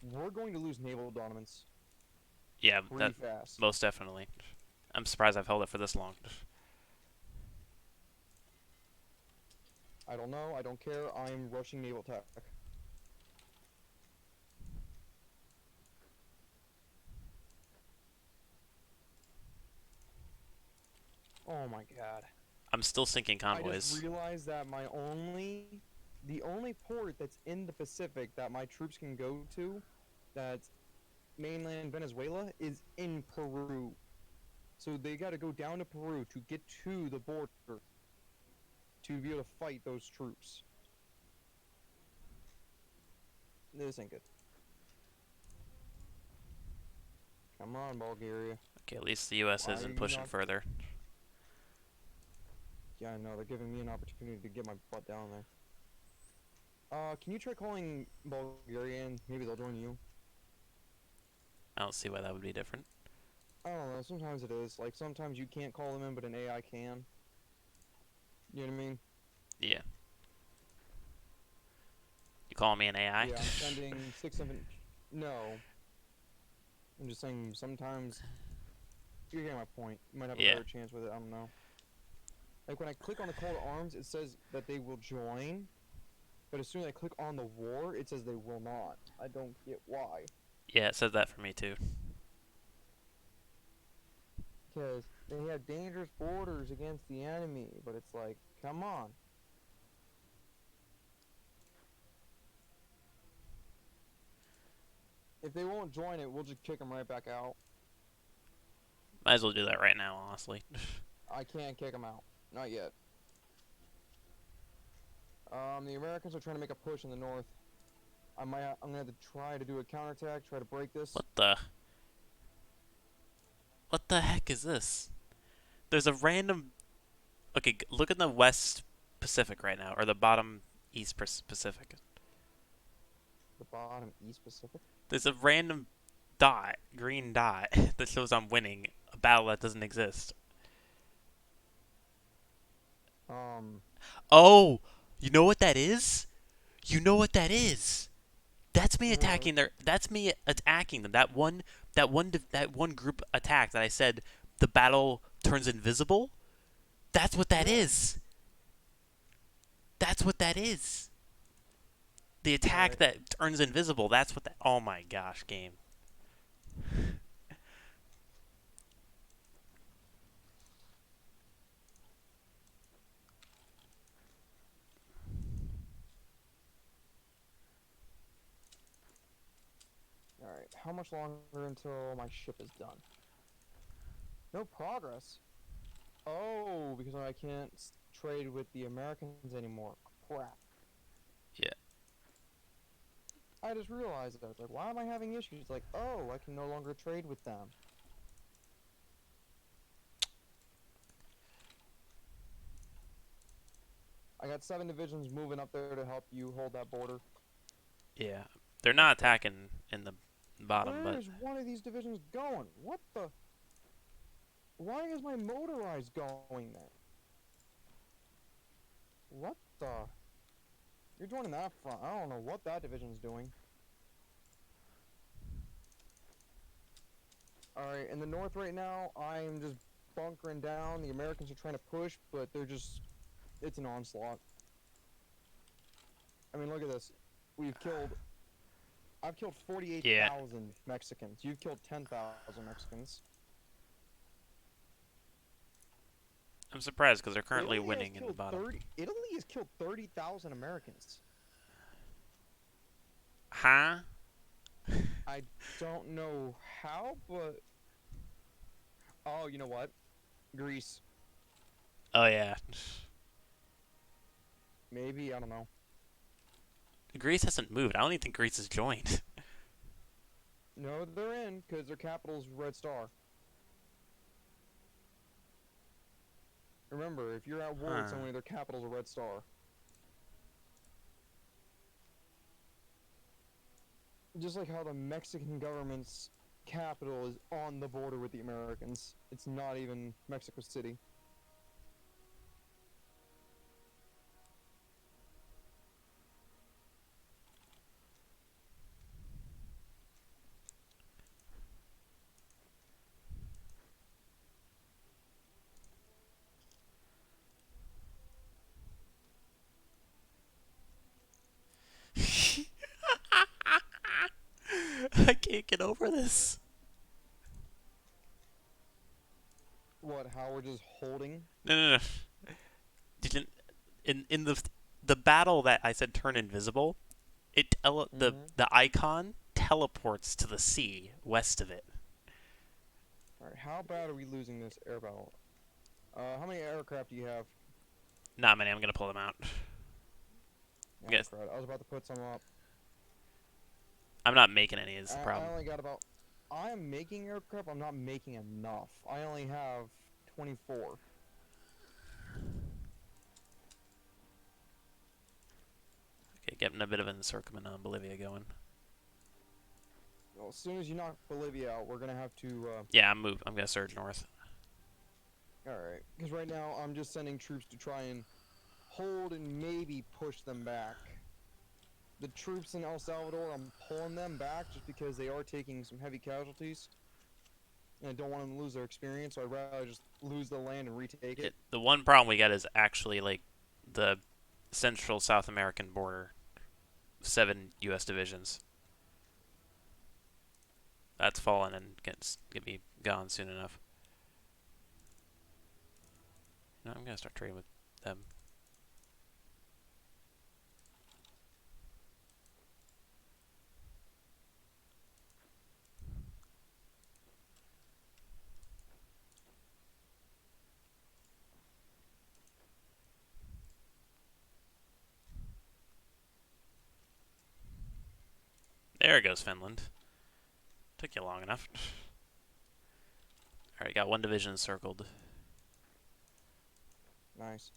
We're going to lose naval dominance Yeah, pretty that fast. most definitely. I'm surprised I've held it for this long. I don't know, I don't care, I'm rushing naval attack. Oh my god. I'm still sinking I convoys. just realized that the only port that's in the Pacific that my troops can go to, that's mainland Venezuela, is in Peru. So they gotta go down to Peru to get to the border to be able to fight those troops. This ain't good. Come on, Bulgaria. Okay, at least the U.S. Why are isn't you pushing not... further. Yeah, I know, they're giving me an opportunity to get my butt down there. Can you try calling Bulgaria and maybe they'll join you? I don't see why that would be different. I don't know, sometimes it is. Like, sometimes you can't call them in, but an AI can. You know what I mean? Yeah. You calling me an AI? Yeah, I'm sending 6, 7... No. I'm just saying, sometimes... You're getting my point. You might have a Yeah. better chance with it, I don't know. Like, when I click on the call to arms, it says that they will join. But as soon as I click on the war, it says they will not. I don't get why. Yeah, it said that for me too. Because they have dangerous borders against the enemy, but it's like, come on. If they won't join it, we'll just kick them right back out. Might as well do that right now, honestly. I can't kick them out. Not yet. The Americans are trying to make a push in the north. I'm gonna have to try to do a counterattack, try to break this. What the? What the heck is this? There's a random... Okay, look at the West Pacific right now, or the bottom East Pacific. The bottom East Pacific. There's a random dot, green dot, that shows I'm winning a battle that doesn't exist. Um, Oh, you know what that is? You know what that is? That's me what? attacking their. That's me attacking them. That one group attack that I said the battle turns invisible. That's what that Yeah. is. That's what that is. The All attack right. that turns invisible. That's what that. Oh my gosh, game. All right. How much longer until my ship is done? No progress. Oh, because I can't trade with the Americans anymore. Crap. Yeah. I just realized that. It's like, why am I having issues? Like, oh, I can no longer trade with them. I got 7 divisions moving up there to help you hold that border. Yeah. They're What not the? attacking in the bottom, but Where's one of these divisions going? What the? Why is my motorized going there? What the? You're joining that front. I don't know what that division's doing. Alright, in the north right now, I'm just bunkering down. The Americans are trying to push, but they're just... It's an onslaught. I mean, look at this. We've killed... I've killed yeah. 48,000 Mexicans. You've killed 10,000 Mexicans. I'm surprised because they're currently Italy has winning in the killed bottom. 30... Italy has killed 30,000 Americans. Huh? I don't know how, but... Oh, you know what? Greece. Oh yeah. Maybe, I don't know. Greece hasn't moved. I don't even think Greece has joined. No, they're in, because their capital's Red Star. Remember, if you're at war with Huh. somebody, their capital's a Red Star. Just like how the Mexican government's capital is on the border with the Americans. It's not even Mexico City. I can't get over this. What, how we're just holding? No, no, no. Didn't in the battle that I said turn invisible, Mm-hmm. the icon teleports to the sea west of it. Alright, how bad are we losing this air battle? How many aircraft do you have? Not many. I'm gonna pull them out. I Oh guess crap, I was about to put some up. I'm not making any. Is the I problem? only got about... I am making aircraft, I'm not making enough. I only have 24. Okay, getting a bit of an encirclement on Bolivia going. Well, as soon as you knock Bolivia out, we're gonna have to, Yeah, I'm gonna surge north. Alright, because right now I'm just sending troops to try and hold and maybe push them back. The troops in El Salvador, I'm pulling them back just because they are taking some heavy casualties. And I don't want them to lose their experience, so I'd rather just lose the land and retake it. The one problem we got is actually like the Central South American border. 7 U.S. divisions. That's fallen and get me gone soon enough. No, I'm gonna start trading with them. There goes Finland. Took you long enough. Alright, got one division circled. Nice.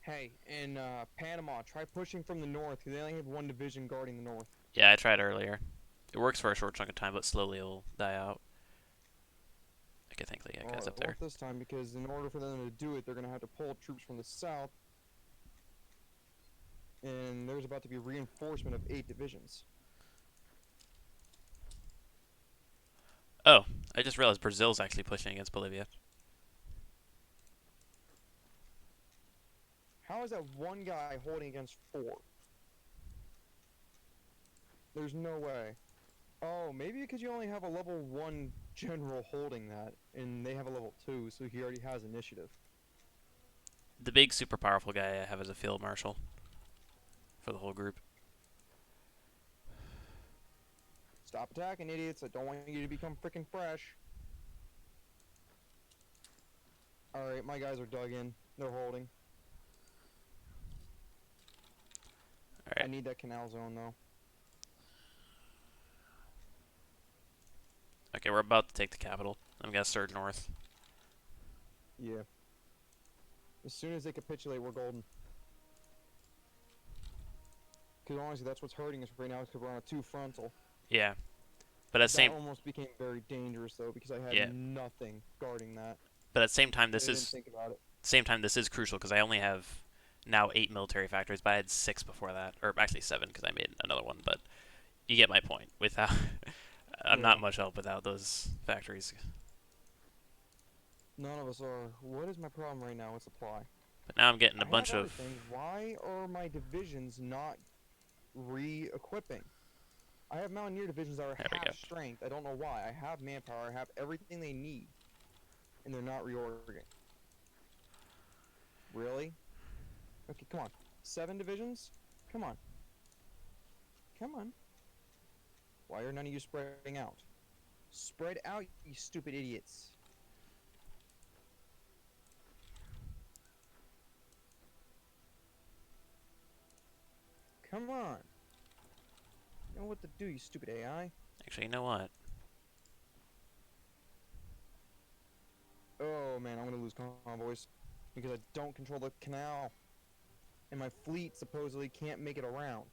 Hey, in Panama, try pushing from the north, because they only have one division guarding the north. Yeah, I tried earlier. It works for a short chunk of time, but slowly it'll die out. Like, I think they got Well, guys up it there. won't this time, because in order for them to do it, they're going to have to pull troops from the south, and there's about to be reinforcement of 8 divisions. Oh, I just realized Brazil's actually pushing against Bolivia. How is that one guy holding against 4? There's no way. Oh, maybe because you only have a level 1 general holding that, and they have a level 2, so he already has initiative. The big, super powerful guy I have as a field marshal for the whole group. Stop attacking, idiots. I don't want you to become freaking fresh. Alright, my guys are dug in. They're holding. All I right. need that canal zone, though. Okay, we're about to take the capital. I'm gonna surge north. Yeah. As soon as they capitulate, we're golden. Because honestly, that's what's hurting us right now, because we're on a 2 frontal. Yeah, but at That same almost became very dangerous, though, because I had yeah, nothing guarding that. but at the same time, I this didn't is think about it. crucial because I only have now 8 military factories, but I had 6 before that, or actually 7 because I made another one. But you get my point. Without, I'm Yeah. not much help without those factories. None of us are. What is my problem right now with supply? But now I'm getting a I have bunch of. everything. Why are my divisions not re-equipping? I have Mountaineer divisions that are There we go. half strength. I don't know why. I have manpower. I have everything they need. And they're not reordering. Really? Okay, come on. 7 divisions? Come on. Come on. Why are none of you spreading out? Spread out, you stupid idiots. Come on. You know what to do, you stupid AI. Actually, you know what? Oh man, I'm gonna lose convoys. Because I don't control the canal. And my fleet supposedly can't make it around.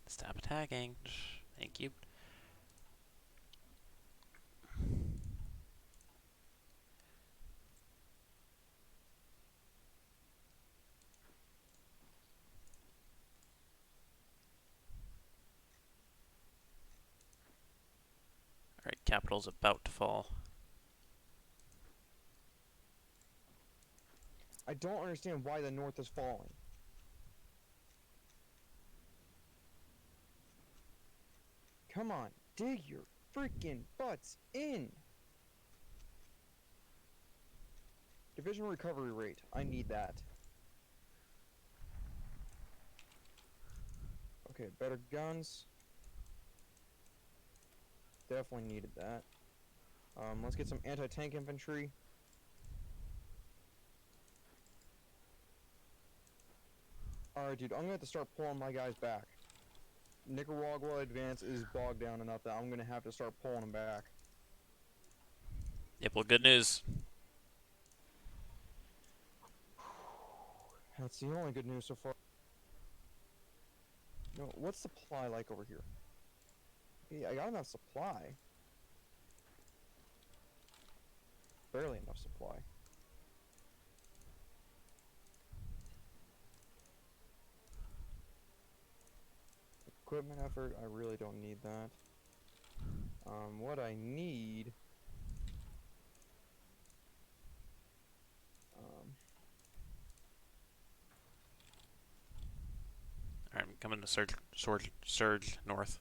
Stop attacking. Thank you. All right, capital's about to fall. I don't understand why the north is falling. Come on, dig your freaking butts in! Division recovery rate. I need that. Okay, better guns. Definitely needed that. Let's get some anti-tank infantry. Alright, dude, I'm gonna have to start pulling my guys back. Nicaragua advance is bogged down enough that I'm gonna have to start pulling them back. Yep. Well, good news. That's the only good news so far. No, what's supply like over here? Yeah, I got enough supply. Barely enough supply. Equipment effort, I really don't need that. What I need... Um, All right, I'm coming to surge north.